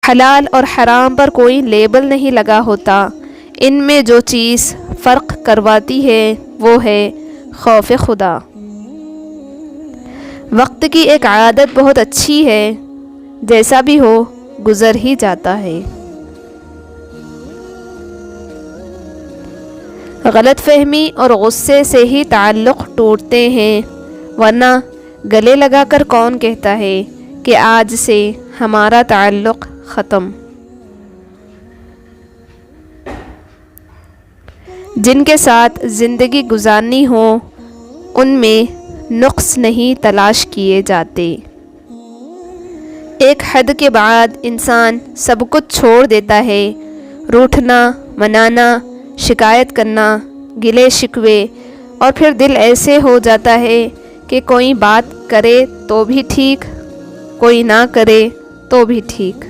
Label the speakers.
Speaker 1: حلال اور حرام پر کوئی لیبل نہیں لگا ہوتا، ان میں جو چیز فرق کرواتی ہے وہ ہے خوف خدا۔ وقت کی ایک عادت بہت اچھی ہے، جیسا بھی ہو گزر ہی جاتا ہے۔ غلط فہمی اور غصے سے ہی تعلق ٹوٹتے ہیں، ورنہ گلے لگا کر کون کہتا ہے کہ آج سے ہمارا تعلق ختم۔ جن کے ساتھ زندگی گزارنی ہو ان میں نقص نہیں تلاش کیے جاتے۔ ایک حد کے بعد انسان سب کچھ چھوڑ دیتا ہے، روٹھنا، منانا، شکایت کرنا، گلے شکوے، اور پھر دل ایسے ہو جاتا ہے کہ کوئی بات کرے تو بھی ٹھیک، کوئی نہ کرے تو بھی ٹھیک۔